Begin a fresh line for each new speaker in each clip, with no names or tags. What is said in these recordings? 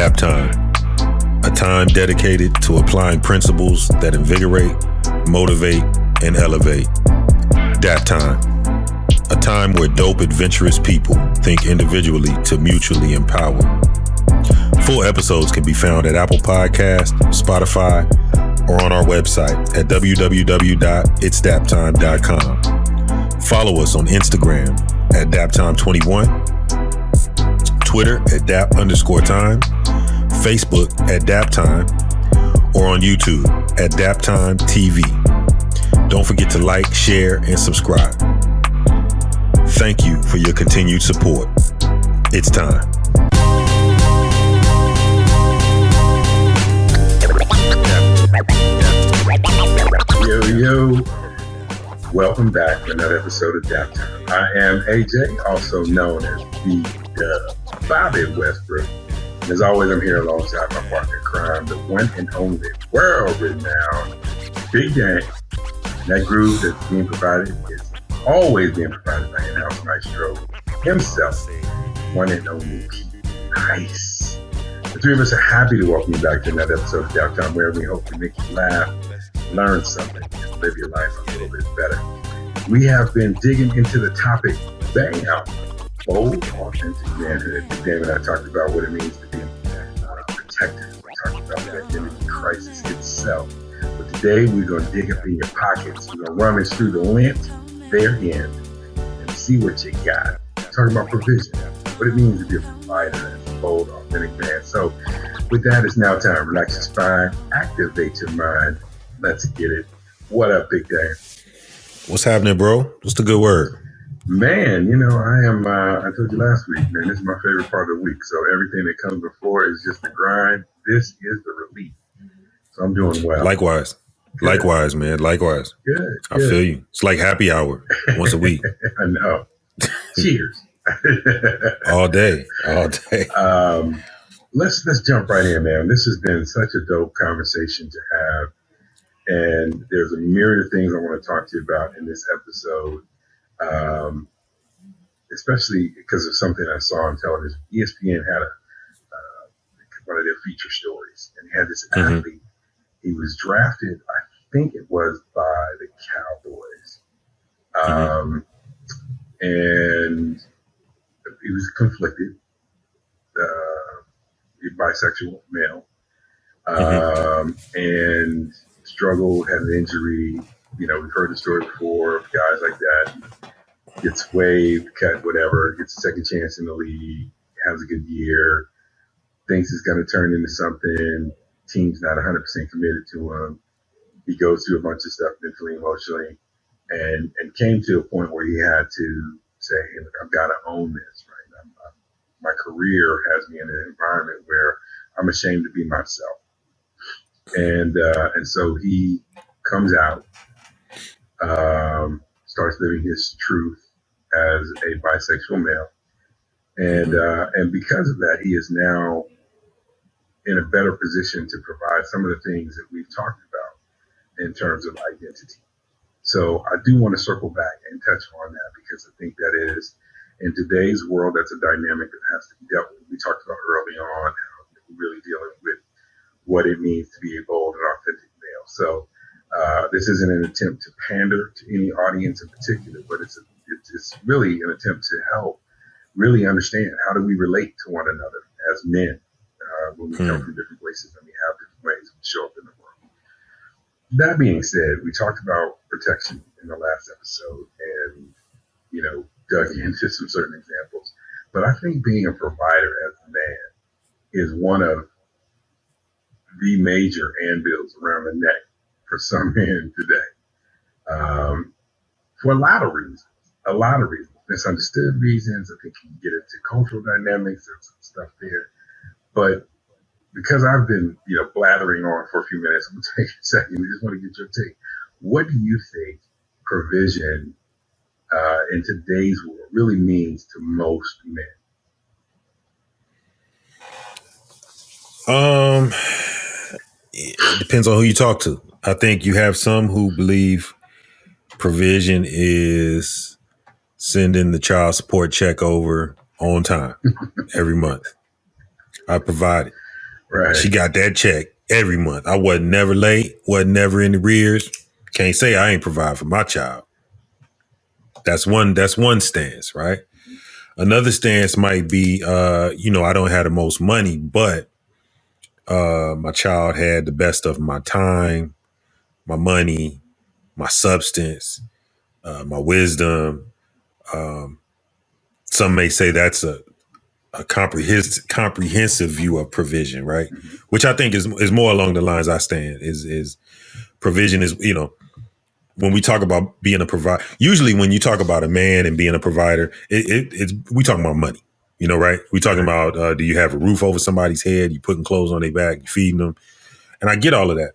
Daptime, a time dedicated to applying principles that invigorate, motivate, and elevate. Daptime, a time where dope, adventurous people think individually to mutually empower. Full episodes can be found at Apple Podcasts, Spotify, or on our website at www.itsdaptime.com. Follow us on Instagram at Daptime21, Twitter at Dap_time, Facebook at Daptime, or on YouTube at Daptime TV. Don't forget to like, share, and subscribe. Thank you for your continued support. It's time.
Yo, welcome back to another episode of Daptime. I am AJ, also known as Bobby Westbrook. And as always, I'm here alongside my partner in crime, the one and only world-renowned Big Gang. And that groove that's being provided is always being provided by in-house maestro himself, one and only Nice. The three of us are happy to welcome you back to another episode of Daptime, where we hope to make you laugh, learn something, and live your life a little bit better. We have been digging into the topic, bang out, bold, authentic manhood. David and I talked about what it means to be a protector. We talked about the identity crisis itself. But today we're going to dig up in your pockets. We're going to rummage through the lint therein and see what you got. Talking about provision, what it means to be a provider and a bold, authentic man. So with that, it's now time. Relax your spine, activate your mind. Let's get it. What up, Big Dan?
What's happening, bro? What's the good word?
Man, I told you last week, man, this is my favorite part of the week. So everything that comes before is just the grind. This is the relief. So I'm doing well.
Likewise. Good. Likewise, man. Likewise.
Good.
I feel you. It's like happy hour once a week.
I know. Cheers.
All day.
Let's jump right in, man. This has been such a dope conversation to have. And there's a myriad of things I want to talk to you about in this episode, especially because of something I saw on television. ESPN had one of their feature stories, and he had this athlete. He was drafted, I think it was by the Cowboys, and he was conflicted, bisexual male, and struggled, had an injury. We've heard the story before of guys like that. Gets waived, cut, whatever, gets a second chance in the league, has a good year, thinks it's going to turn into something. Team's not 100% committed to him. He goes through a bunch of stuff mentally, emotionally, and came to a point where he had to say, hey, look, I've got to own this, right? My career has me in an environment where I'm ashamed to be myself. And so he comes out, starts living his truth as a bisexual male. And because of that, he is now in a better position to provide some of the things that we've talked about in terms of identity. So I do want to circle back and touch on that, because I think that is, in today's world, that's a dynamic that has to be dealt with. We talked about early on how we're really dealing with what it means to be a bold and authentic male. So this isn't an attempt to pander to any audience in particular, but it's really an attempt to help really understand how do we relate to one another as men when we come from different places and we have different ways we show up in the world. That being said, we talked about protection in the last episode and, dug into some certain examples. But I think being a provider as a man is one of the major anvils around the neck for some men today, for a lot of reasons, misunderstood reasons. I think you can get into cultural dynamics, there's some stuff there, but because I've been, blathering on for a few minutes, I'm going to take a second. We just want to get your take. What do you think provision in today's world really means to most men?
It depends on who you talk to. I think you have some who believe provision is sending the child support check over on time every month. I provide it.
Right.
She got that check every month. I wasn't never late, wasn't never in the rears. Can't say I ain't provide for my child. That's one stance, right? Another stance might be, I don't have the most money, but my child had the best of my time, my money, my substance, my wisdom. Some may say that's a comprehensive view of provision, right?
Mm-hmm.
Which I think is more along the lines I stand. Is provision is, when we talk about being a provider, usually when you talk about a man and being a provider, it's we talking about money, right? We talking about do you have a roof over somebody's head? You putting clothes on their back, you feeding them, and I get all of that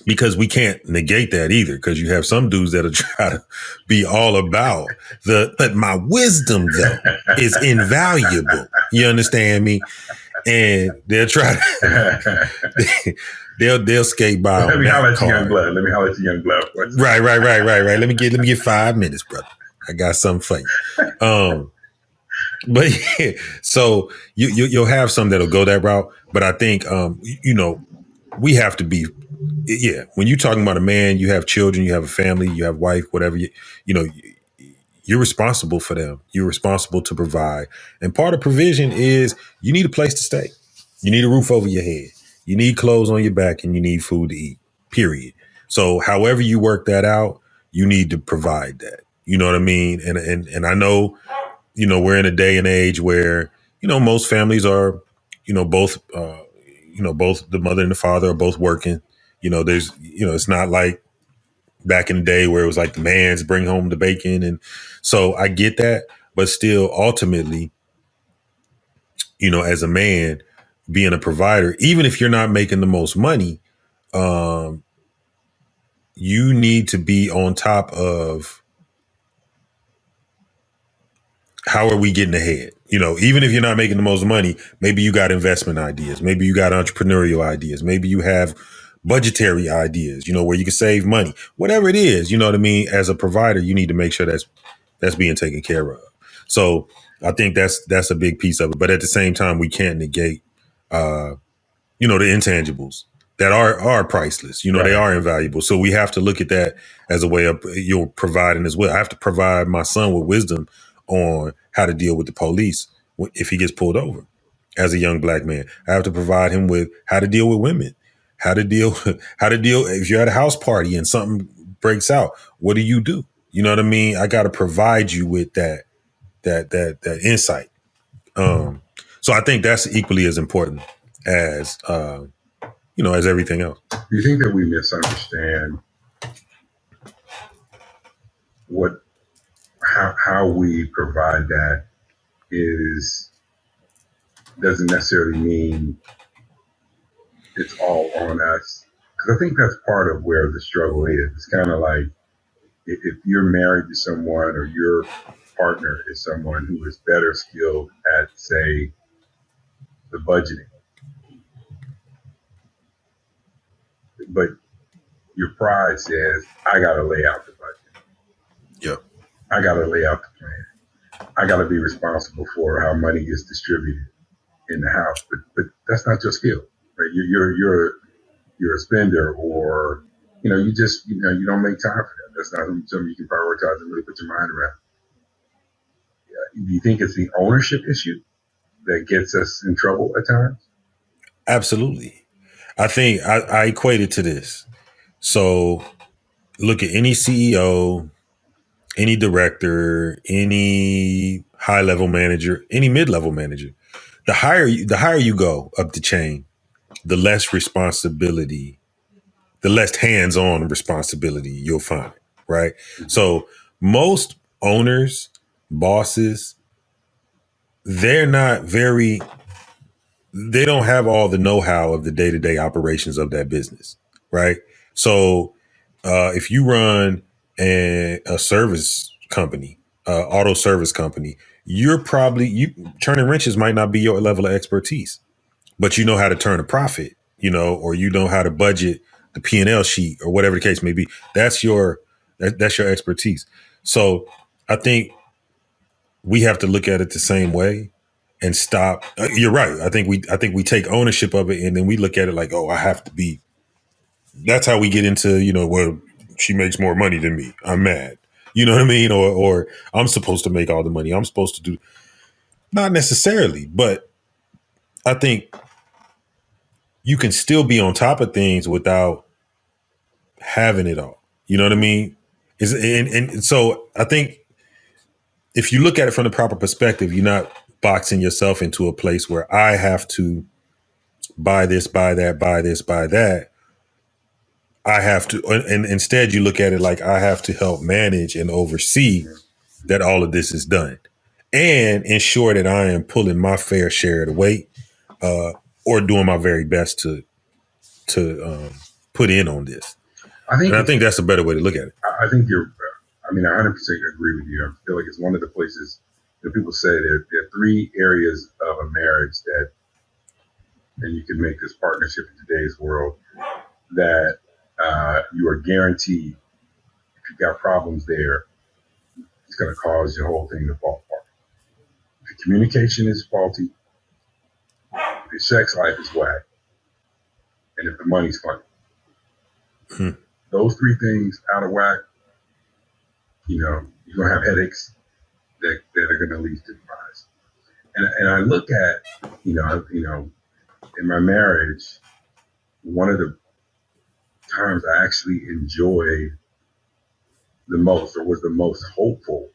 because we can't negate that either. Because you have some dudes that'll try to be all about but my wisdom though is invaluable. You understand me? And they'll try to they'll skate by.
Let
on
me
that
holler at you,
card.
young blood. Let me holler at you, young blood.
Right. Let me get 5 minutes, brother. I got something for you. But yeah, so you'll have some that'll go that route. But I think we have to be, when you're talking about a man, you have children, you have a family, you have wife, whatever, you're responsible for them. You're responsible to provide. And part of provision is you need a place to stay. You need a roof over your head. You need clothes on your back and you need food to eat, period. So however you work that out, you need to provide that. You know what I mean? And I know, we're in a day and age where, most families are, both, both the mother and the father are both working. There's, it's not like back in the day where it was like the man's bring home the bacon. And so I get that, but still ultimately, as a man being a provider, even if you're not making the most money, you need to be on top of how are we getting ahead? Even if you're not making the most money, maybe you got investment ideas. Maybe you got entrepreneurial ideas. Maybe you have budgetary ideas, where you can save money, whatever it is, you know what I mean? As a provider, you need to make sure that's being taken care of. So I think that's a big piece of it. But at the same time, we can't negate, the intangibles that are priceless.
Right.
They are invaluable. So we have to look at that as a way of you're providing as well. I have to provide my son with wisdom on how to deal with the police if he gets pulled over as a young black man. I have to provide him with how to deal with women, how to deal if you're at a house party and something breaks out. What do? You know what I mean? I got to provide you with that insight. So I think that's equally as important as as everything else.
Do you think that we misunderstand how we provide that doesn't necessarily mean it's all on us? Because I think that's part of where the struggle is. It's kind of like if you're married to someone or your partner is someone who is better skilled at, say, the budgeting, but your pride says, I got to lay out the budget.
Yep.
I got to lay out the plan. I got to be responsible for how money is distributed in the house. But that's not your skill, right? You're a spender, or you just you don't make time for that. That's not something you can prioritize and really put your mind around. Do you think it's the ownership issue that gets us in trouble at times?
Absolutely. I think I equate it to this. So look at any CEO, any director, any high level manager, any mid level manager. The higher you go up the chain, the less responsibility, the less hands-on responsibility you'll find, right? Mm-hmm. So most owners, bosses, they don't have all the know-how of the day-to-day operations of that business, right? So if you run a service company, auto service company, turning wrenches might not be your level of expertise, but you know how to turn a profit, or you know how to budget the P&L sheet or whatever the case may be. That's your expertise. So I think we have to look at it the same way. and stop. You're right. I think we take ownership of it, and then we look at it like, oh, I have to be. That's how we get into, well, she makes more money than me, I'm mad. You know what I mean? Or I'm supposed to make all the money. I'm supposed to do. Not necessarily, but I think you can still be on top of things without having it all. You know what I mean? And so I think if you look at it from the proper perspective, you're not boxing yourself into a place where I have to buy this, buy that, buy this, buy that. I have to, and instead you look at it like I have to help manage and oversee that all of this is done and ensure that I am pulling my fair share of the weight, or doing my very best to put in on this. I think that's a better way to look at it.
I think I 100% agree with you. I feel like it's one of the places that people say there are three areas of a marriage and you can make this partnership in today's world that you are guaranteed, if you've got problems there, it's going to cause your whole thing to fall apart. If your communication is faulty, if your sex life is whack, and if the money's funny. Those three things out of whack, you're going to have headaches that are going to lead to demise. And I look at, in my marriage, one of the times I actually enjoyed the most or was the most hopeful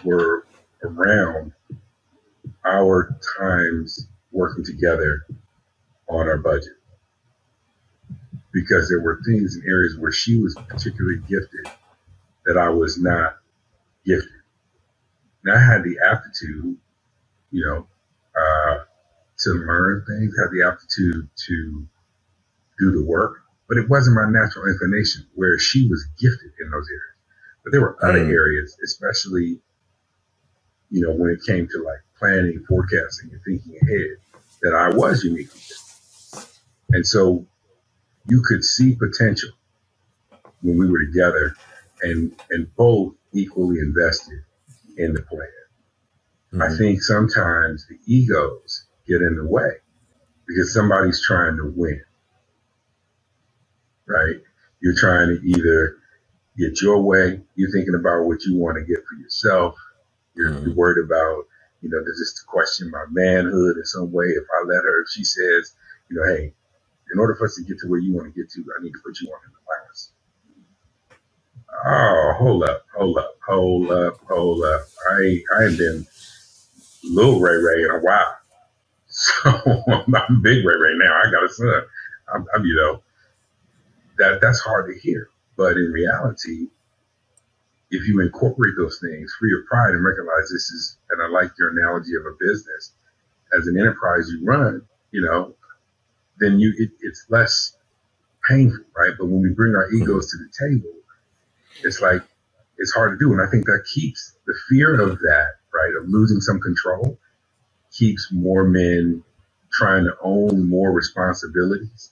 were around our times working together on our budget. Because there were things in areas where she was particularly gifted that I was not gifted. And I had the aptitude, to learn things, had the aptitude to do the work, but it wasn't my natural inclination where she was gifted in those areas. But there were other areas, especially, when it came to like planning, forecasting, and thinking ahead, that I was uniquely gifted. And so you could see potential when we were together and both equally invested in the plan. I think sometimes the egos get in the way because somebody's trying to win, right? You're trying to either get your way, you're thinking about what you want to get for yourself, you're worried about, does this question my manhood in some way? If I let her, if she says, hey, in order for us to get to where you want to get to, I need to put you on an allowance. Oh, hold up. I ain't been little Ray Ray in a while. So I'm big Ray Ray now. I got a son. I'm that's hard to hear. But in reality, if you incorporate those things, free of pride, and recognize this is, and I like your analogy of a business, as an enterprise you run, then it's less painful, right? But when we bring our egos to the table, it's like, it's hard to do. And I think that keeps the fear of that, right, of losing some control, keeps more men trying to own more responsibilities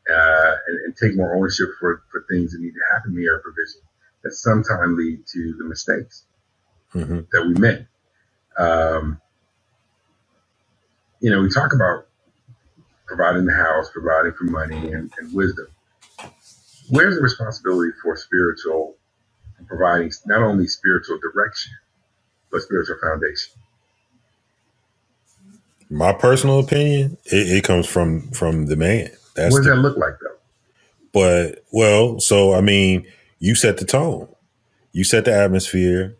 and take more ownership for things that need to happen in the area of provision that sometimes lead to the mistakes that we make. We talk about providing the house, providing for money and wisdom. Where's the responsibility for spiritual, providing not only spiritual direction, but spiritual foundation?
My personal opinion, it comes from the man.
What does that look like, though?
But, you set the tone. You set the atmosphere.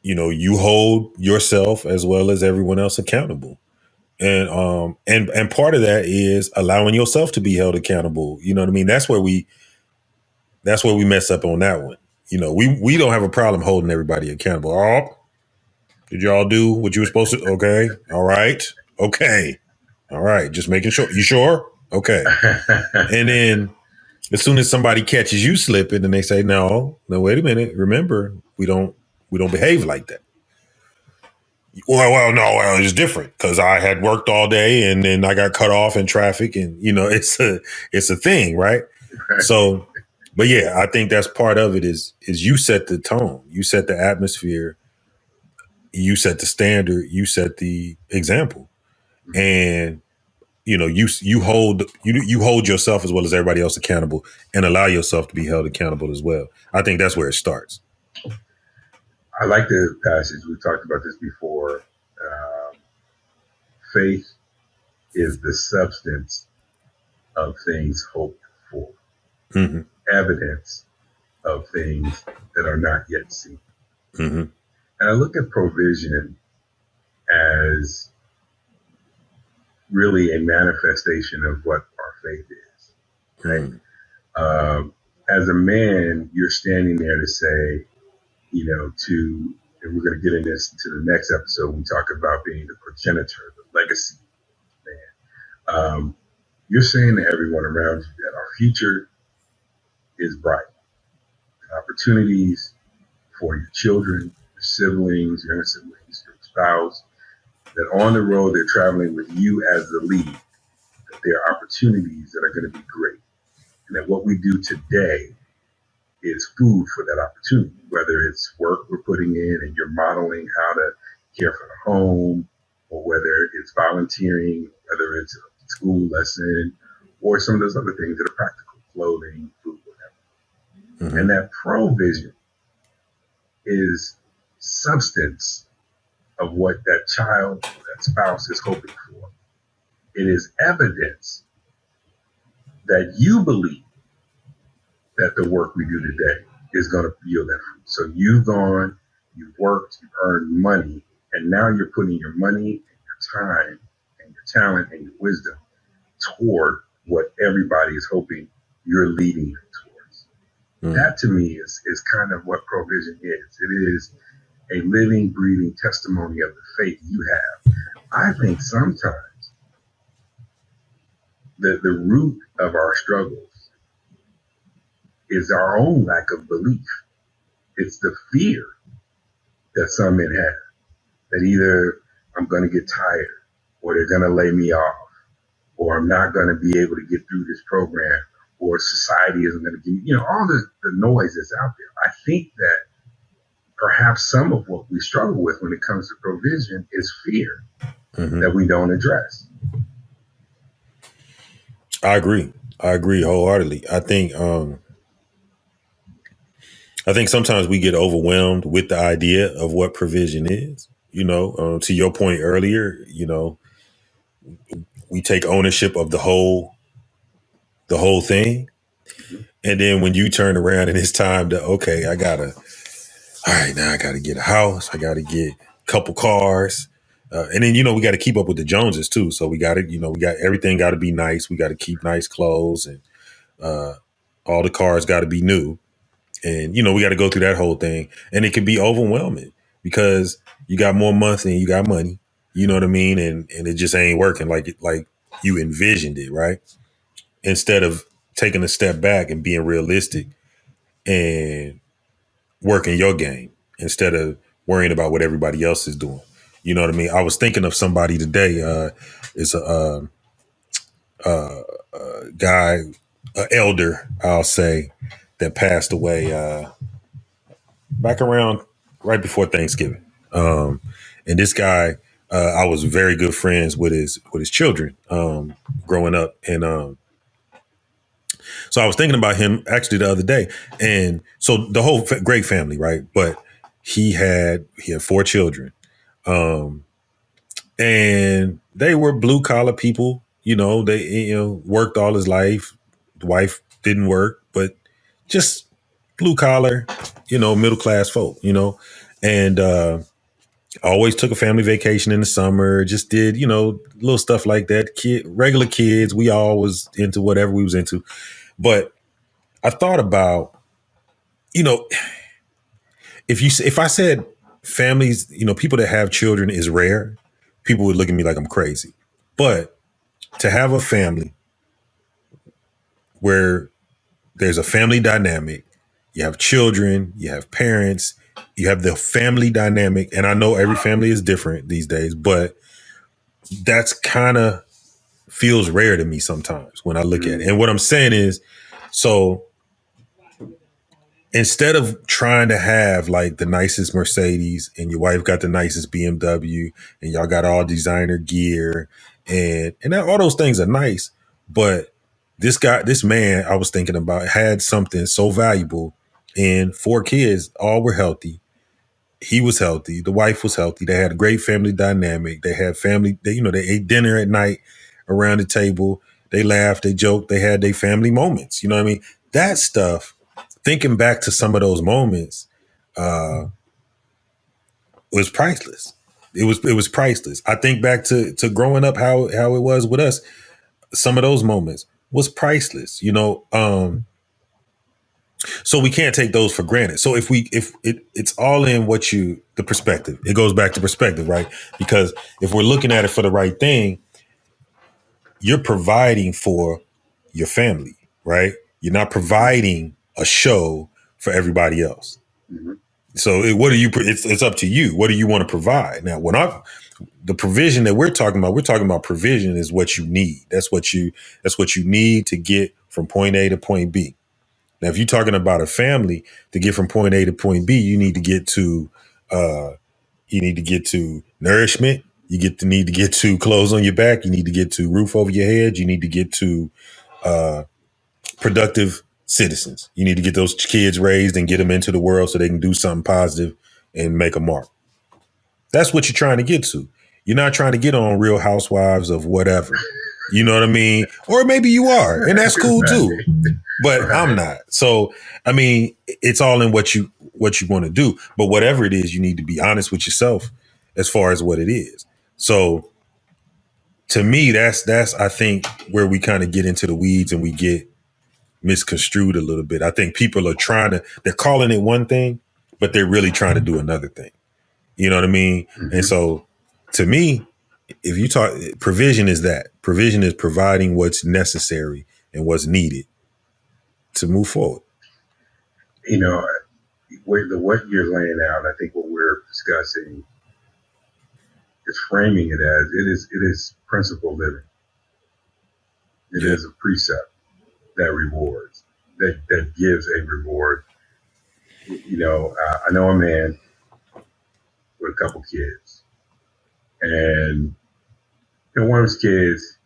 You hold yourself as well as everyone else accountable. And part of that is allowing yourself to be held accountable. You know what I mean? That's where we mess up on that one. We don't have a problem holding everybody accountable. Oh, did y'all do what you were supposed to? Okay. All right. Okay. All right. Just making sure. You sure? Okay. And then as soon as somebody catches you slipping and they say, no, wait a minute. Remember, we don't behave like that. Well, no, it's different because I had worked all day and then I got cut off in traffic and, it's a thing, right? So, but yeah, I think that's part of it is you set the tone, you set the atmosphere you set the standard, you set the example, and you hold yourself as well as everybody else accountable, and allow yourself to be held accountable as well. I think that's where it starts.
I like the passage. We talked about this before. Faith is the substance of things hoped for,
Mm-hmm.
evidence of things that are not yet seen.
Mm-hmm.
And I look at provision as really a manifestation of what our faith is. Right?
Mm-hmm.
As a man, you're standing there to say, and we're going to get into this to the next episode when we talk about being the progenitor, the legacy man. You're saying to everyone around you that our future is bright. Opportunities for your children, your siblings, your siblings, your spouse, that on the road they're traveling with you as the lead, that there are opportunities that are going to be great. And that what we do today is food for that opportunity, whether it's work we're putting in and you're modeling how to care for the home, or whether it's volunteering, whether it's a school lesson, or some of those other things that are practical, clothing, food, whatever. Mm-hmm. And that provision is substance of what that child, that spouse is hoping for. It is evidence that you believe that the work we do today is going to yield that fruit. So you've gone, you've worked, you've earned money, and now you're putting your money and your time and your talent and your wisdom toward what everybody is hoping you're leading them towards. Mm. That to me is kind of what provision is. It is a living, breathing testimony of the faith you have. I think sometimes the root of our struggles is our own lack of belief. It's the fear that some men have, that either I'm going to get tired, or they're going to lay me off, or I'm not going to be able to get through this program, or society isn't going to give me, all the noise that's out there. I think that perhaps some of what we struggle with when it comes to provision is fear that we don't address.
I agree wholeheartedly. I think sometimes we get overwhelmed with the idea of what provision is. To your point earlier, we take ownership of the whole thing. And then when you turn around and it's time to, okay, now I gotta get a house. I gotta get a couple cars. And then, we got to keep up with the Joneses too. So we got to, everything got to be nice. We got to keep nice clothes, and all the cars got to be new. And, we got to go through that whole thing. And it can be overwhelming because you got more months than you got money. You know what I mean? And it just ain't working like you envisioned it, right? Instead of taking a step back and being realistic and working your game instead of worrying about what everybody else is doing. You know what I mean? I was thinking of somebody today. It's a guy, an elder, I'll say, that passed away back around right before Thanksgiving. And this guy, I was very good friends with his children growing up, and so I was thinking about him actually the other day. And so the whole great family, right? But he had 4 children. And they were blue collar people. They worked all his life. The wife didn't work, but just blue collar, middle class folk, and always took a family vacation in the summer, just did, little stuff like that. Regular kids, we all was into whatever we was into. But I thought about, if I said families, people that have children is rare, people would look at me like I'm crazy. But to have a family where there's a family dynamic, you have children, you have parents, you have the family dynamic. And I know every family is different these days, but that's kind of feels rare to me sometimes when I look at it. And what I'm saying is, so instead of trying to have like the nicest Mercedes and your wife got the nicest BMW and y'all got all designer gear and all those things are nice, but this man I was thinking about had something so valuable, and 4 kids, all were healthy. He was healthy. The wife was healthy. They had a great family dynamic. They had family, they ate dinner at night around the table. They laughed, they joked, they had their family moments. You know what I mean? That stuff, thinking back to some of those moments, was priceless. It was priceless. I think back to growing up, how it was with us. Some of those moments was priceless. So we can't take those for granted. So if it's all in the perspective. It goes back to perspective, right? Because if we're looking at it for the right thing, you're providing for your family, right? You're not providing a show for everybody else.
Mm-hmm.
So it's up to you. What do you want to provide? Now, the provision that we're talking about provision is what you need. That's what you need to get from point A to point B. Now, if you're talking about a family, to get from point A to point B, you need to get to nourishment. Need to get to clothes on your back. You need to get to roof over your head. You need to get to productive citizens. You need to get those kids raised and get them into the world so they can do something positive and make a mark. That's what you're trying to get to. You're not trying to get on Real Housewives of whatever. You know what I mean? Or maybe you are, and that's cool too. But I'm not. So, I mean, it's all in what you want to do. But whatever it is, you need to be honest with yourself as far as what it is. So, to me, that's I think where we kind of get into the weeds and we get misconstrued a little bit. I think people are they're calling it one thing, but they're really trying to do another thing. You know what I mean? Mm-hmm. And so, to me, if you talk provision is providing what's necessary and what's needed to move forward.
What you're laying out, I think what we're discussing is framing it as it is principle living. It is a precept that rewards, that gives a reward. I know a man with a couple kids, and one of his kids,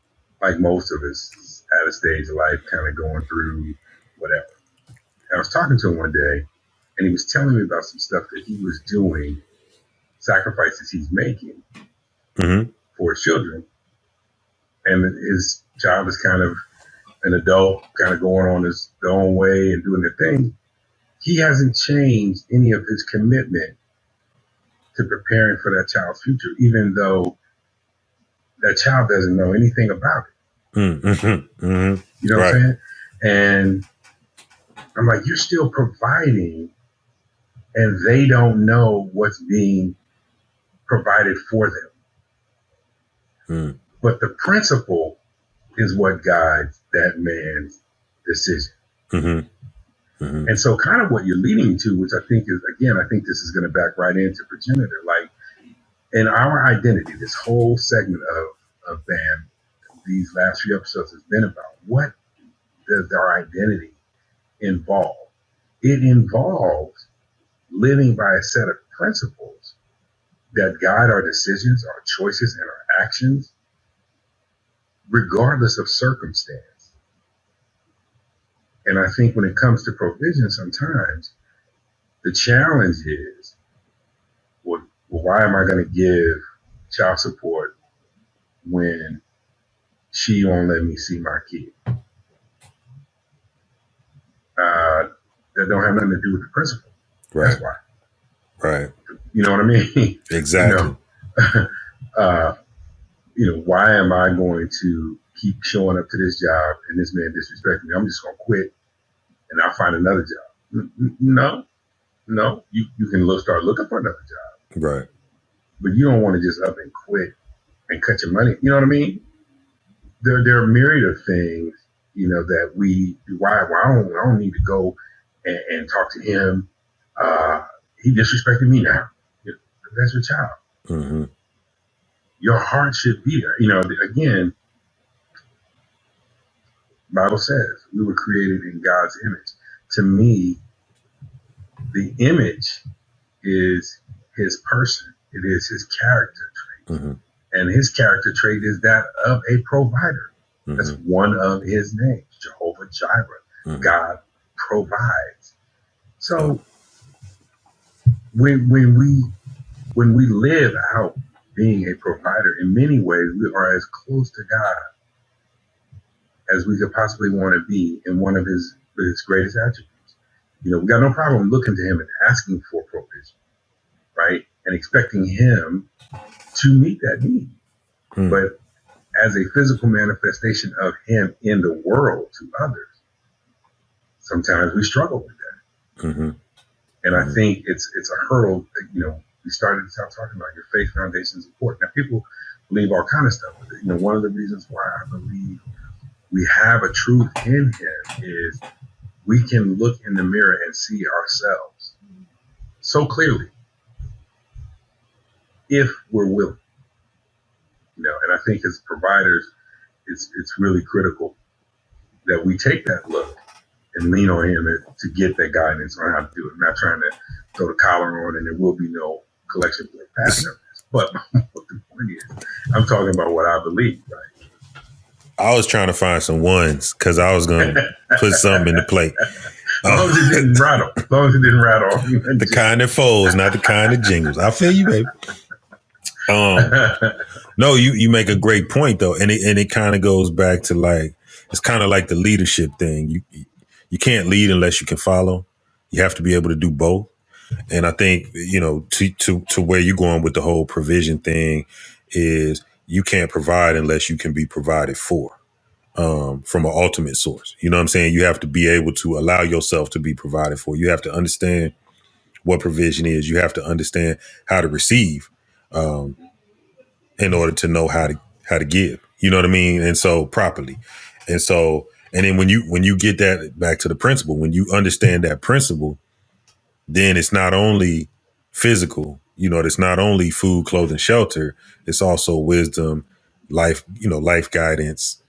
like most of us, is at a stage of life kind of going through whatever. And I was talking to him one day, and he was telling me about some stuff that he was doing, sacrifices he's making for his children. And his child is kind of an adult, kind of going on his own way and doing their thing. He hasn't changed any of his commitment to preparing for that child's future, even though that child doesn't know anything about it.
Mm-hmm. Mm-hmm.
You know what I'm saying? And I'm like, you're still providing, and they don't know what's being provided for them. But the principle is what guides that man's decision. Mm-hmm. Mm-hmm. And so kind of what you're leading to, which I think is, again, I think this is going to back right into progenitor. Like, in our identity, this whole segment of BAM, these last few episodes has been about what does our identity involve? It involves living by a set of principles that guide our decisions, our choices, and our actions, regardless of circumstance. And I think when it comes to provision, sometimes the challenge is, well, why am I going to give child support when she won't let me see my kid? That don't have nothing to do with the principle.
Right.
That's why.
Right.
You know what I mean?
Exactly.
Why am I going to keep showing up to this job and this man disrespecting me? I'm just going to quit and I'll find another job. No. You can start looking for another job.
Right.
But you don't want to just up and quit and cut your money. You know what I mean? There are a myriad of things, that why I don't need to go and talk to him. He disrespected me now. That's your child. Mm-hmm. Your heart should be there. Again, Bible says we were created in God's image. To me, The image is his person. It is his character trait.
Mm-hmm.
And his character trait is that of a provider. Mm-hmm. That's one of his names, Jehovah Jireh. Mm-hmm. God provides. So when we live out being a provider, in many ways, we are as close to God as we could possibly want to be in one of his greatest attributes. You know, we got no problem looking to him and asking for provision, right? And expecting him to meet that need. But as a physical manifestation of him in the world to others, sometimes we struggle with that. Mm-hmm. And I think it's a hurdle. You know, we started out talking about your faith foundation is important. Now, people believe all kind of stuff. But, you know, one of the reasons why I believe we have a truth in him is we can look in the mirror and see ourselves so clearly if we're willing. You know, and I think as providers, it's really critical that we take that look and lean on him to get that guidance on how to do it. I'm not trying to throw the collar on and there will be no collection plate passing up. But what the point is, I'm talking about what I believe, right?
I was trying to find some ones because I was going to put something in the plate.
As long as it didn't rattle.
The kind that folds, not the kind that jingles. I feel you, baby. No, you make a great point though, and it kind of goes back to like it's kind of like the leadership thing. You can't lead unless you can follow. You have to be able to do both. And I think, you know, to where you're going with the whole provision thing is you can't provide unless you can be provided for from an ultimate source. You know what I'm saying? You have to be able to allow yourself to be provided for. You have to understand what provision is. You have to understand how to receive in order to know how to give. You know what I mean? And so properly. And then when you get that back to the principle, when you understand that principle, then it's not only physical, you know, it's not only food, clothing, shelter, it's also wisdom, life guidance,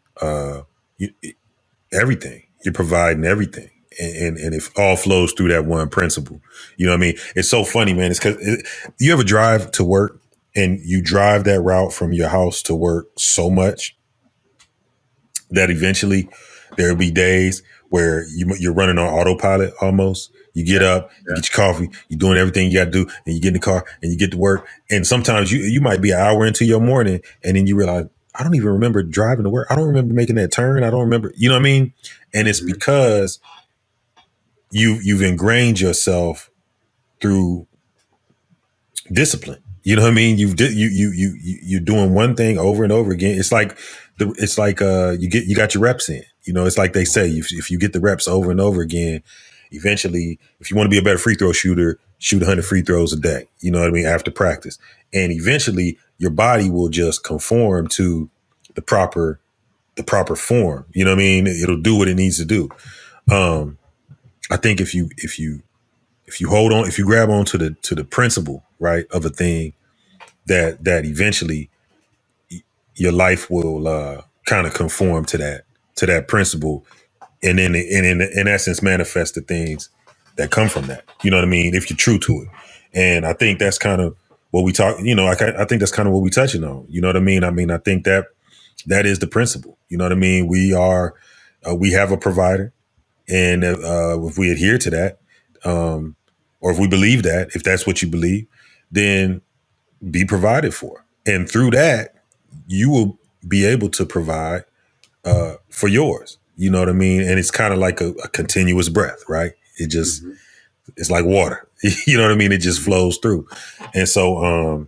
everything. You're providing everything. And it all flows through that one principle. You know what I mean? It's so funny, man. It's because you ever drive to work and you drive that route from your house to work so much that eventually there'll be days where you're running on autopilot almost. You get up, you get your coffee, you're doing everything you got to do, and you get in the car and you get to work. And sometimes you might be an hour into your morning and then you realize, I don't even remember driving to work. I don't remember making that turn. I don't remember, you know what I mean? And it's because you've ingrained yourself through discipline. You know what I mean? You're doing one thing over and over again. It's like you got your reps in. You know, it's like they say, if you get the reps over and over again, eventually, if you want to be a better free throw shooter, shoot 100 free throws a day. You know what I mean? After practice, and eventually, your body will just conform to the proper form. You know what I mean? It'll do what it needs to do. I think if you hold on, if you grab on to the principle, right, of a thing, that eventually your life will kind of conform to that principle, and then in essence manifest the things that come from that. You know what I mean? If you're true to it, and I think that's kind of what we talk. You know, I think that's kind of what we touching on. You know what I mean? I think that is the principle. You know what I mean? We have a provider, and if we adhere to that, or if we believe that, if that's what you believe, then be provided for. And through that, you will be able to provide for yours. You know what I mean? And it's kind of like a continuous breath, right? It just, it's like water. You know what I mean? It just flows through. And so,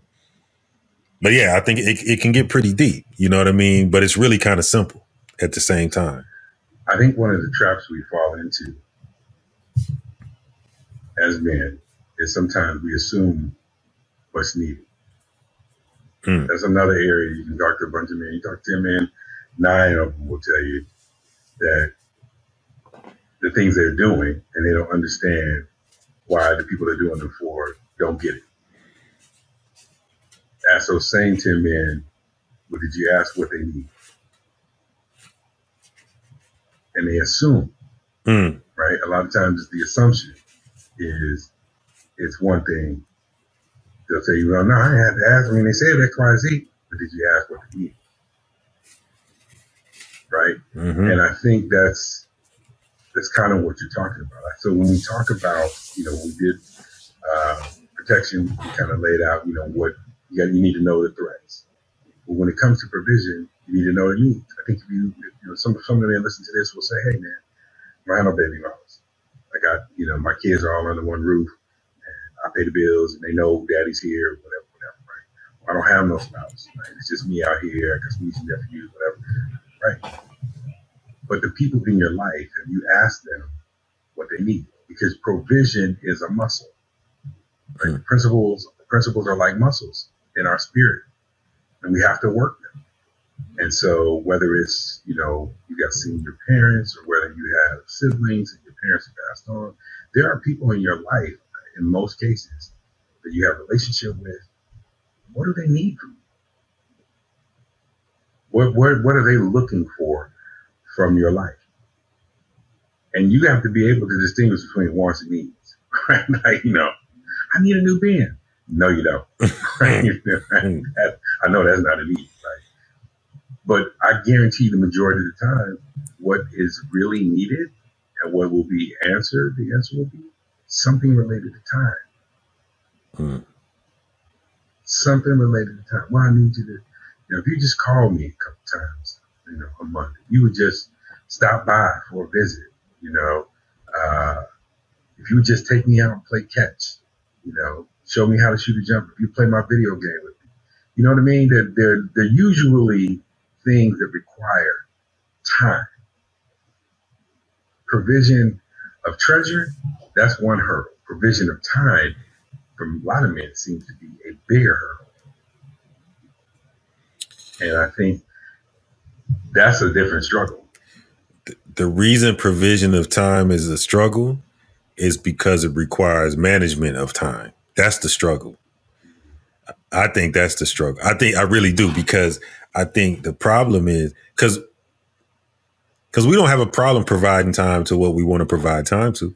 but yeah, I think it can get pretty deep. You know what I mean? But it's really kind of simple at the same time.
I think one of the traps we fall into as men is sometimes we assume what's needed. That's another area you can talk to a bunch of men. You talk to 10 men, 9 of them will tell you that the things they're doing and they don't understand why the people they're doing them for don't get it. Ask those same 10 men, well, did you ask what they need? And they assume, right? A lot of times the assumption is it's one thing. They'll say, well, no, I had to ask. I mean, they said X, Y, Z, but did you ask what they need? Right?
Mm-hmm.
And I think that's kind of what you're talking about. So when we talk about, we did protection, we kind of laid out, what you need to know the threats. But when it comes to provision, you need to know the needs. I think if some of them that listen to this will say, hey, man, I have no baby mamas. I got, my kids are all under one roof. I pay the bills and they know daddy's here, whatever, right? I don't have no spouse, right? It's just me out here, I got some nieces and nephews, whatever, right? But the people in your life, have you asked them what they need? Because provision is a muscle, right?
Mm.
The principles are like muscles in our spirit, and we have to work them. And so whether it's, you got senior parents or whether you have siblings and your parents have passed on, there are people in your life, in most cases, that you have a relationship with. What do they need from you? What are they looking for from your life? And you have to be able to distinguish between wants and needs, right? Like, I need a new pen. No, you don't. Right? I know that's not a need, right? But I guarantee the majority of the time, what is really needed and what will be answered, the answer will be something related to time.
Mm.
Something related to time. Well, I need you to, if you just call me a couple times, a month, you would just stop by for a visit, if you would just take me out and play catch, show me how to shoot a jumper, if you play my video game with me, you know what I mean? They're usually things that require time. Provision of treasure, that's one hurdle. Provision of time, from a lot of men, seems to be a bigger hurdle. And I think that's a different struggle.
The reason provision of time is a struggle is because it requires management of time. That's the struggle. I think that's the struggle. I really do, because I think the problem is because we don't have a problem providing time to what we want to provide time to,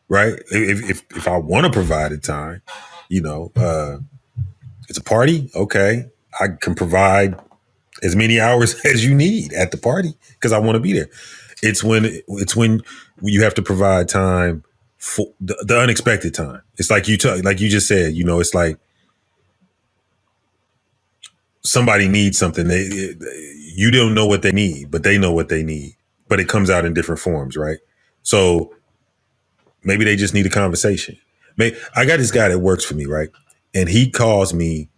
right? If I want to provide it time, it's a party. Okay, I can provide as many hours as you need at the party because I want to be there. It's when you have to provide time for the unexpected time. It's like you just said. It's like somebody needs something. You don't know what they need, but they know what they need. But it comes out in different forms, right? So maybe they just need a conversation. I got this guy that works for me, right? And he calls me,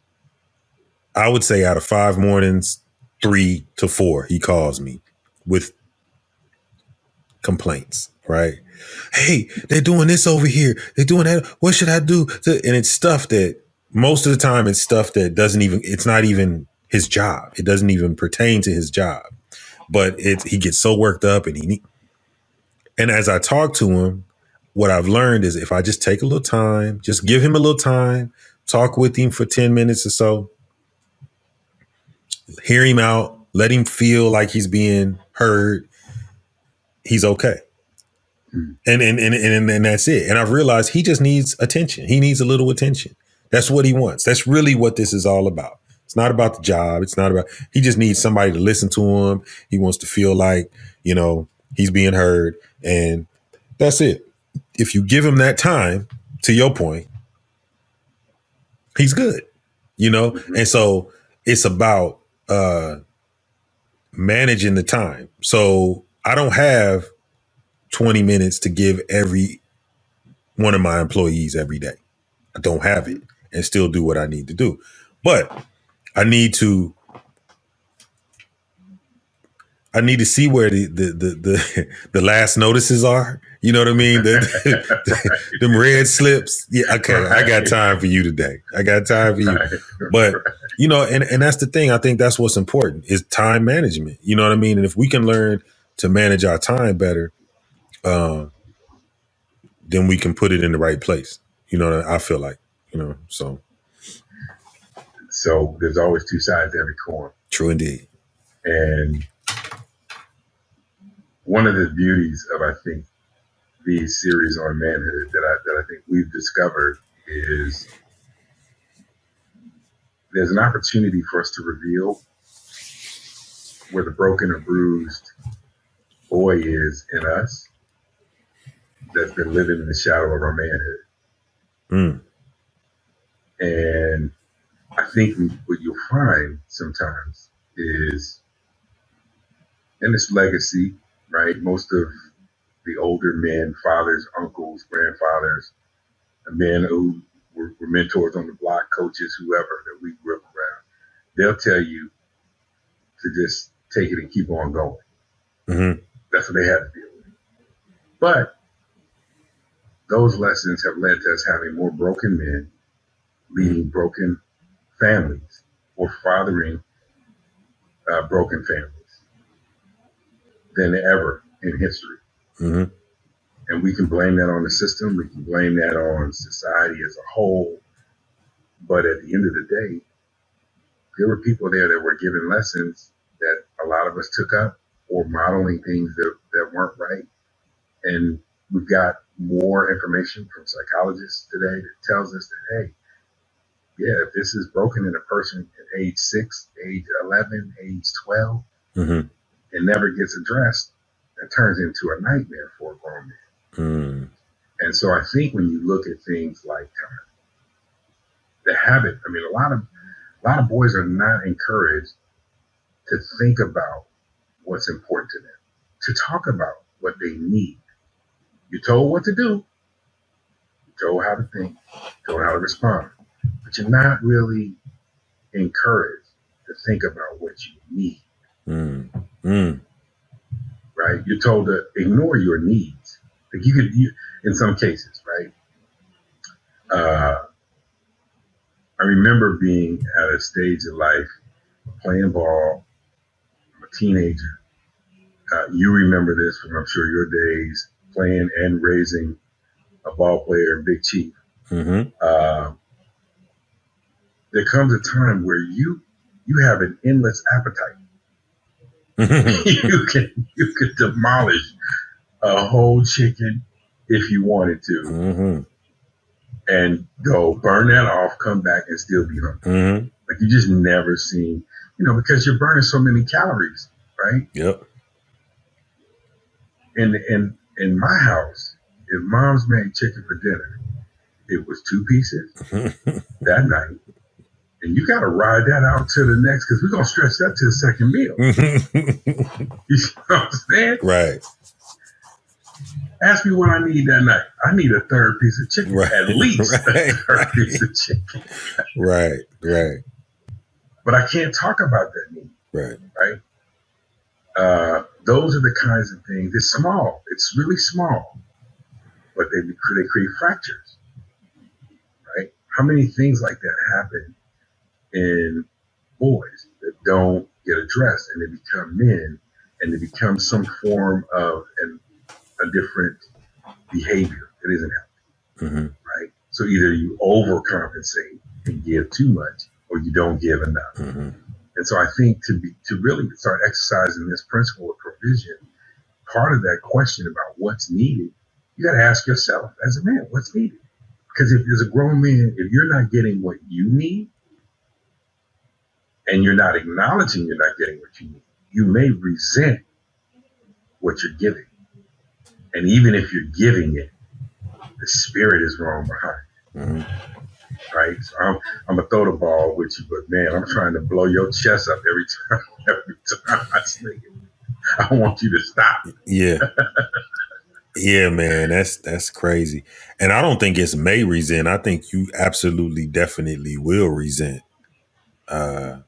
I would say out of 5 mornings, 3 to 4, he calls me with complaints, right? Hey, they're doing this over here. They're doing that. What should I do? And it's stuff that most of the time it's stuff that it's not even his job. It doesn't even pertain to his job. But he gets so worked up and as I talk to him, what I've learned is if I just take a little time, just give him a little time, talk with him for 10 minutes or so, hear him out, let him feel like he's being heard, he's okay. And that's it. And I've realized he just needs attention. He needs a little attention. That's what he wants. That's really what this is all about. It's not about the job. It's not about, he just needs somebody to listen to him. He wants to feel like, he's being heard. And that's it. If you give him that time, to your point, he's good, And so it's about managing the time. So I don't have 20 minutes to give every one of my employees every day. I don't have it and still do what I need to do. But I need to see where the last notices are. You know what I mean? Them red slips. Yeah, okay. I got time for you today. I got time for you. But, and that's the thing. I think that's what's important is time management. You know what I mean? And if we can learn to manage our time better, then we can put it in the right place. I feel like, so.
So there's always two sides to every coin.
True indeed.
And one of the beauties of, I think, these series on manhood that I think we've discovered is there's an opportunity for us to reveal where the broken or bruised boy is in us that's been living in the shadow of our manhood.
Mm.
And I think what you'll find sometimes is in this legacy, right? Most of the older men, fathers, uncles, grandfathers, men who were mentors on the block, coaches, whoever that we grew up around, they'll tell you to just take it and keep on going.
Mm-hmm.
That's what they had to deal with. But those lessons have led to us having more broken men leading broken families or fathering broken families than ever in history.
Mm-hmm.
And we can blame that on the system. We can blame that on society as a whole. But at the end of the day, there were people there that were giving lessons that a lot of us took up or modeling things that weren't right. And we've got more information from psychologists today that tells us that, hey, yeah, if this is broken in a person at age 6, age 11, age 12,
Mm-hmm.
it never gets addressed, that turns into a nightmare for a grown man.
Mm.
And so I think when you look at things like the habit, I mean, a lot of boys are not encouraged to think about what's important to them, to talk about what they need. You're told what to do, you're told how to think, you're told how to respond, but you're not really encouraged to think about what you need.
Mm. Mm.
Right? You're told to ignore your needs. Like in some cases, right? I remember being at a stage of life playing ball. I'm a teenager. You remember this from, I'm sure, your days playing and raising a ball player in Big Chief.
Mm-hmm.
There comes a time where you have an endless appetite. you can demolish a whole chicken if you wanted to,
Mm-hmm.
and go burn that off, come back and still be hungry.
Mm-hmm.
Like you just never seen, because you're burning so many calories, right?
Yep.
In my house, if mom's made chicken for dinner, it was 2 pieces that night. And you got to ride that out to the next, because we're going to stretch that to the second meal. You know what I'm saying?
Right.
Ask me what I need that night. I need a third piece of chicken,
right.
at least
right.
a third piece of chicken.
Right.
But I can't talk about that need.
Right.
Those are the kinds of things. It's small. It's really small. But they create fractures, right? How many things like that happen in boys that don't get addressed, and they become men, and they become some form of a different behavior that isn't healthy, right? So either you overcompensate and give too much, or you don't give enough.
Mm-hmm.
And so I think to really start exercising this principle of provision, part of that question about what's needed, you got to ask yourself as a man, what's needed? Because if there's a grown man, if you're not getting what you need, and you're not acknowledging you're not getting what you need, you may resent what you're giving. And even if you're giving it, the spirit is wrong behind it. Mm-hmm. Right? So I'm going to throw the ball with you, but man, I'm trying to blow your chest up every time I swing it. I want you to stop.
Yeah. Yeah, man, that's crazy. And I don't think it's may resent. I think you absolutely definitely will resent your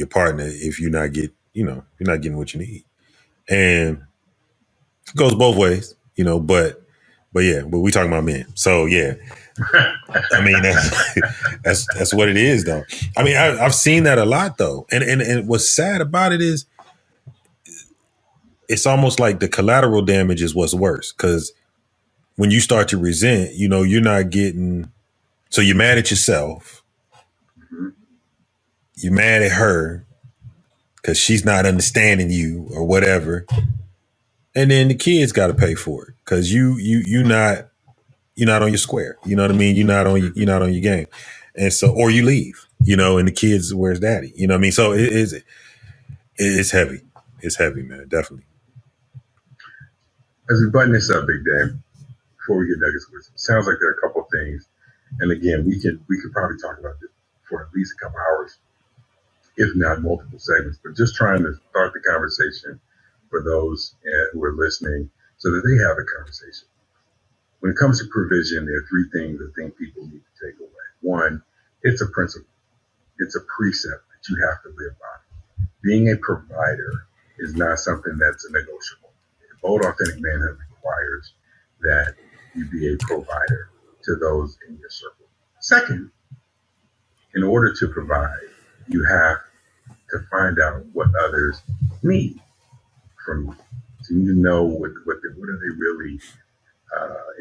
partner if you're not getting what you need. And it goes both ways, but yeah, but we talking about men. So yeah. I mean, that's what it is though. I mean, I've seen that a lot though. And what's sad about it is it's almost like the collateral damage is what's worse, because when you start to resent, you're not getting, so you're mad at yourself.
Mm-hmm.
You're mad at her because she's not understanding you or whatever. And then the kids got to pay for it because you not you're not on your square. You know what I mean? You're not on your game. And so, or you leave, and the kids, where's daddy? You know what I mean? So it's heavy. It's heavy, man. Definitely.
As we button this up, Big Dan, before we get Nuggets, it sounds like there are a couple of things. And again, we could probably talk about this for at least a couple hours, if not multiple segments, but just trying to start the conversation for those who are listening so that they have a conversation. When it comes to provision, there are three things I think people need to take away. One, it's a principle. It's a precept that you have to live by. Being a provider is not something that's a negotiable. Bold Authentic Manhood requires that you be a provider to those in your circle. Second, in order to provide, you have to find out what others need from you. So you need to know what are they really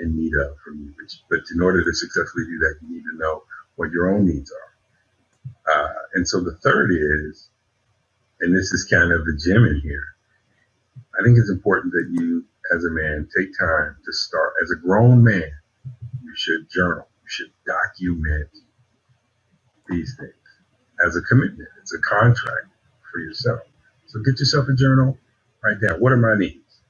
in need of from you. But in order to successfully do that, you need to know what your own needs are. And so the third is, and this is kind of the gem in here, I think it's important that you, as a man, take time to start. As a grown man, you should journal. You should document these things as a commitment. It's a contract for yourself. So get yourself a journal, write down, what are my needs?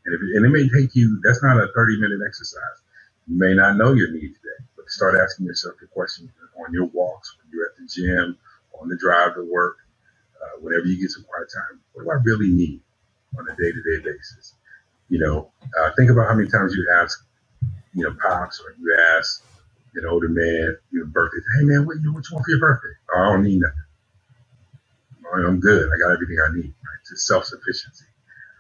And it may take you, that's not a 30-minute exercise. You may not know your needs today, but start asking yourself the question on your walks, when you're at the gym, on the drive to work, whenever you get some quiet time, what do I really need on a day-to-day basis? Think about how many times you ask, pops, or you ask an older man, birthday, hey man, what you want for your birthday? Oh, I don't need nothing. I'm good. I got everything I need. Right? It's self-sufficiency.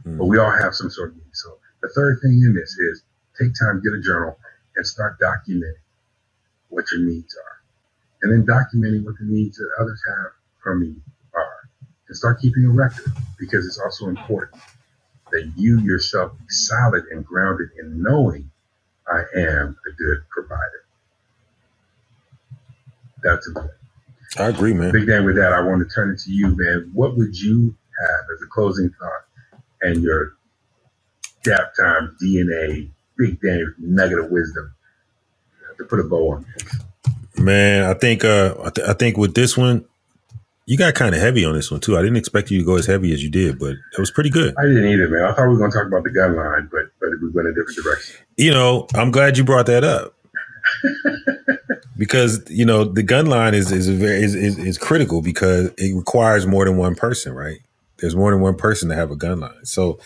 But we all have some sort of need. So the third thing in this is take time, get a journal, and start documenting what your needs are. And then documenting what the needs that others have from you are. And start keeping a record, because it's also important that you yourself be solid and grounded in knowing I am a good provider. That's important.
I agree, man.
Big Dan, with that, I want to turn it to you, man. What would you have as a closing thought and your Daptime DNA, Big Dan nugget of wisdom to put a bow on this?
Man, I think with this one, you got kind of heavy on this one too. I didn't expect you to go as heavy as you did, but it was pretty good.
I didn't either, man. I thought we were going to talk about the gun line, but we went a different direction.
I'm glad you brought that up. Because the gun line is critical, because it requires more than one person, right? There's more than one person to have a gun line. So,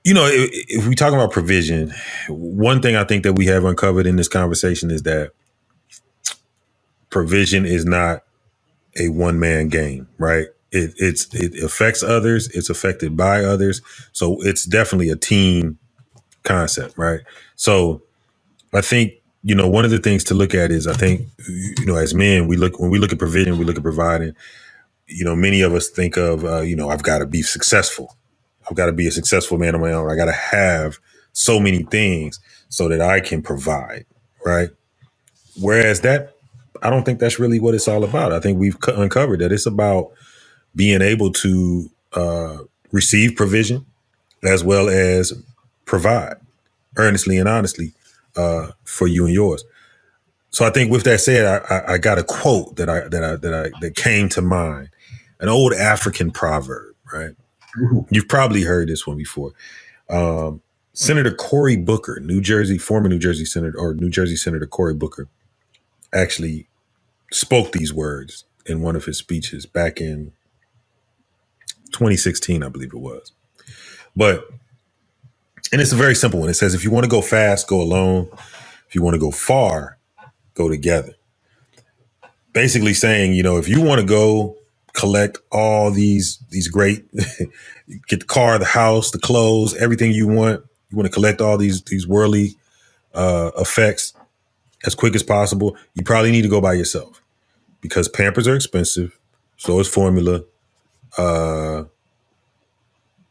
if we talk about provision, one thing I think that we have uncovered in this conversation is that provision is not a one-man game, right? It affects others. It's affected by others. So it's definitely a team concept, right? So I think, one of the things to look at is, I think, as men, when we look at provision, we look at providing, many of us think of, I've got to be successful. I've got to be a successful man on my own. I got to have so many things so that I can provide, right? Whereas I don't think that's really what it's all about. I think we've uncovered that it's about being able to receive provision as well as provide earnestly and honestly for you and yours. So I think with that said, I got a quote that came to mind, an old African proverb, right? Ooh. You've probably heard this one before. Senator Cory Booker, former New Jersey Senator Cory Booker, actually spoke these words in one of his speeches back in 2016, I believe it was. And it's a very simple one. It says, if you want to go fast, go alone. If you want to go far, go together. Basically saying, if you want to go collect all these great, get the car, the house, the clothes, everything you want to collect all these worldly effects as quick as possible, you probably need to go by yourself, because Pampers are expensive. So is formula.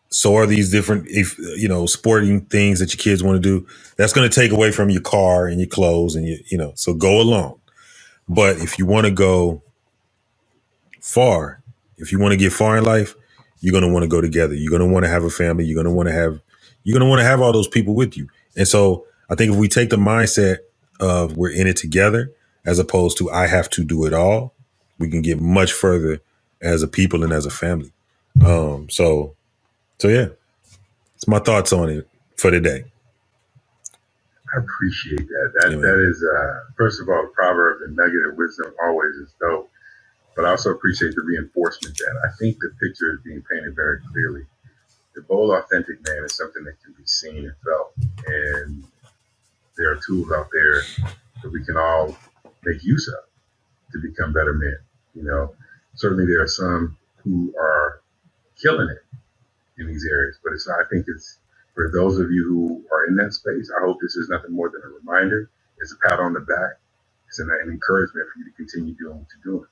So are these different, sporting things that your kids want to do. That's going to take away from your car and your clothes and so go alone. But if you want to go far, if you want to get far in life, you're going to want to go together. You're going to want to have a family. You're going to want to have all those people with you. And so I think if we take the mindset of we're in it together as opposed to I have to do it all, we can get much further as a people and as a family. So yeah, it's my thoughts on it for today.
I appreciate that. That is, first of all, the proverb, the nugget of wisdom always is dope. But I also appreciate the reinforcement that I think the picture is being painted very clearly. The bold, authentic man is something that can be seen and felt. And there are tools out there that we can all make use of to become better men. You know, certainly there are some who are killing it in these areas, but I think it's for those of you who are in that space, I hope this is nothing more than a reminder. It's a pat on the back. It's an encouragement for you to continue doing what you're doing.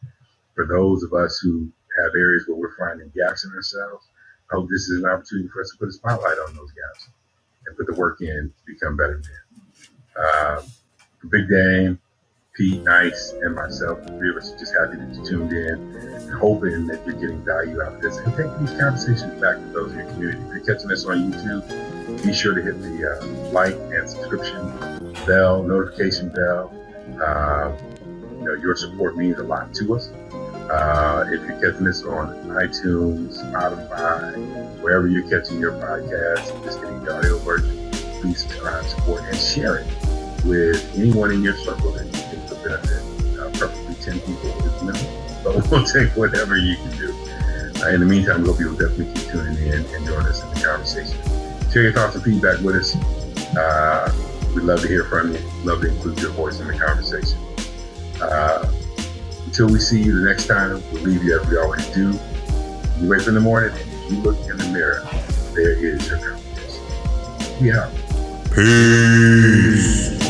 For those of us who have areas where we're finding gaps in ourselves, I hope this is an opportunity for us to put a spotlight on those gaps and put the work in to become better men. Big Dame, Pete, Nice, and myself, the three of us are just happy that you tuned in and hoping that you're getting value out of this and taking these conversations back to those in your community. If you're catching us on YouTube, be sure to hit the like and subscription bell, notification bell. Your support means a lot to us. If you're catching this on iTunes, Spotify, wherever you're catching your podcast, just getting the audio version, please subscribe, support, and share it with anyone in your circle that you think will benefit. Preferably 10 people is minimum, but we'll take whatever you can do. In the meantime, we hope you'll definitely keep tuning in and join us in the conversation. Share your thoughts and feedback with us. We'd love to hear from you. Love to include your voice in the conversation. Until we see you the next time, we'll leave you as we always do. You wake up in the morning and if you look in the mirror, there is your confidence. We out.
Peace.